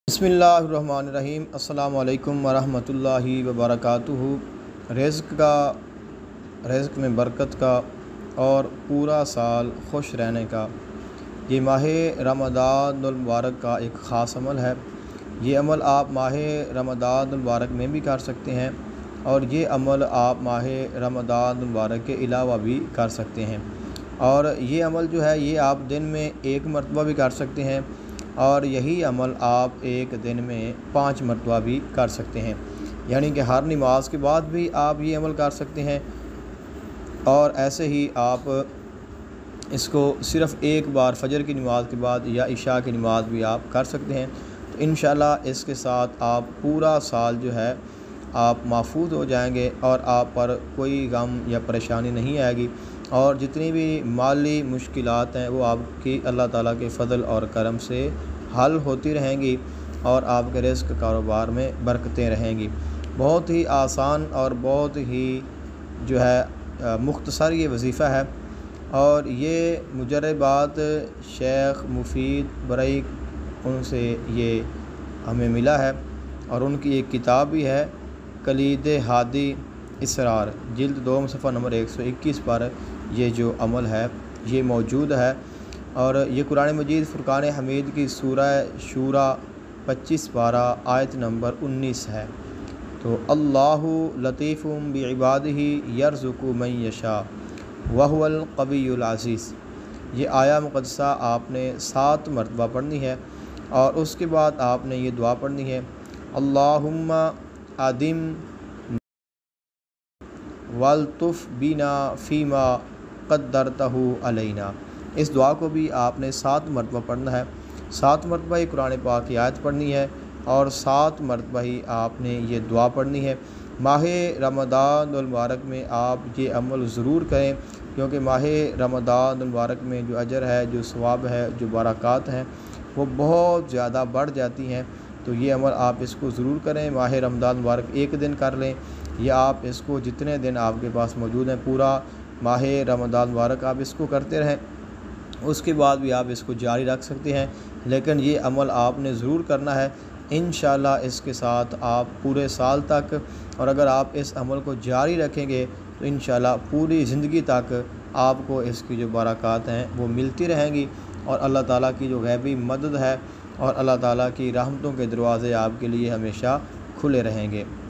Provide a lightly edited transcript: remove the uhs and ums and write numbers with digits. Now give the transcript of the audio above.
बिस्मिल्लाहिर्रहमानिर्रहीम। अस्सलामु अलैकुम वरहमतुल्लाहि वबरकातुहू। रिज़्क़ में बरकत का और पूरा साल खुश रहने का ये माह रमज़ानुल मुबारक का एक ख़ास अमल है। ये अमल आप माह रमज़ानुल मुबारक में भी कर सकते हैं और ये अमल आप माह रमज़ानुल मुबारक के अलावा भी कर सकते हैं। और ये अमल जो है ये आप दिन में एक मरतबा भी कर सकते हैं और यही अमल आप एक दिन में 5 मरतबा भी कर सकते हैं, यानी कि हर नमाज के बाद भी आप ये अमल कर सकते हैं। और ऐसे ही आप इसको सिर्फ़ एक बार फ़जर की नमाज के बाद या इशा की नमाज भी आप कर सकते हैं। तो इंशाअल्लाह इसके साथ आप पूरा साल जो है आप महफूज हो जाएंगे और आप पर कोई गम या परेशानी नहीं आएगी और जितनी भी माली मुश्किलात हैं वो आपकी अल्लाह ताला के फ़ज़ल और करम से हल होती रहेंगी और आपके रिज़्क़ कारोबार में बरकतें रहेंगी। बहुत ही आसान और बहुत ही जो है मुख्तसर ये वजीफ़ा है और ये मुजर्रबात शेख मुफीद बरईक उनसे ये हमें मिला है और उनकी एक किताब भी है कलीद हादी इसरार, जिल्द 2 सफ़ा नंबर 121 पर ये जो अमल है ये मौजूद है। और ये कुरान मजीद फ़ुरक़ान हमीद की सूरह शूरा 25 पारा आयत नंबर 19 है। तो अल्लाहु लतीफ़ुम बिइबादिही यरज़ुक़ु मन यशा वहुवल क़वियुल अज़ीज़। ये आया मुक़द्दसा आपने 7 मरतबा पढ़नी है और उसके बाद आपने ये दुआ पढ़नी है, अल्लाहुम्मा आदिम वल्तुफ़ बिना फ़ीमा क़द्दरतहु अलैना। इस दुआ को भी आपने 7 मरतबा पढ़ना है। 7 मरतबा ही कुरान पाक की आयत पढ़नी है और 7 मरतबा ही आपने ये दुआ पढ़नी है। माह रमज़ानुल मुबारक में आप ये अमल ज़रूर करें क्योंकि माह रमज़ानुल मुबारक में जो अजर है, जो सवाब है, जो बरक़ात हैं वो बहुत ज़्यादा बढ़ जाती हैं। तो ये अमल आप इसको ज़रूर करें। माह रमज़ान मुबारक एक दिन कर लें या आप इसको जितने दिन आपके पास मौजूद हैं पूरा माह रमज़ान मुबारक आप इसको करते रहें, उसके बाद भी आप इसको जारी रख सकते हैं। लेकिन ये अमल आपने ज़रूर करना है इंशाअल्लाह। इसके साथ आप पूरे साल तक, और अगर आप इस अमल को जारी रखेंगे तो इंशाअल्लाह पूरी ज़िंदगी तक आपको इसकी जो बरक़ात हैं वो मिलती रहेंगी और अल्लाह ताला की जो गैबी मदद है और अल्लाह ताला की रहमतों के दरवाज़े आपके लिए हमेशा खुले रहेंगे।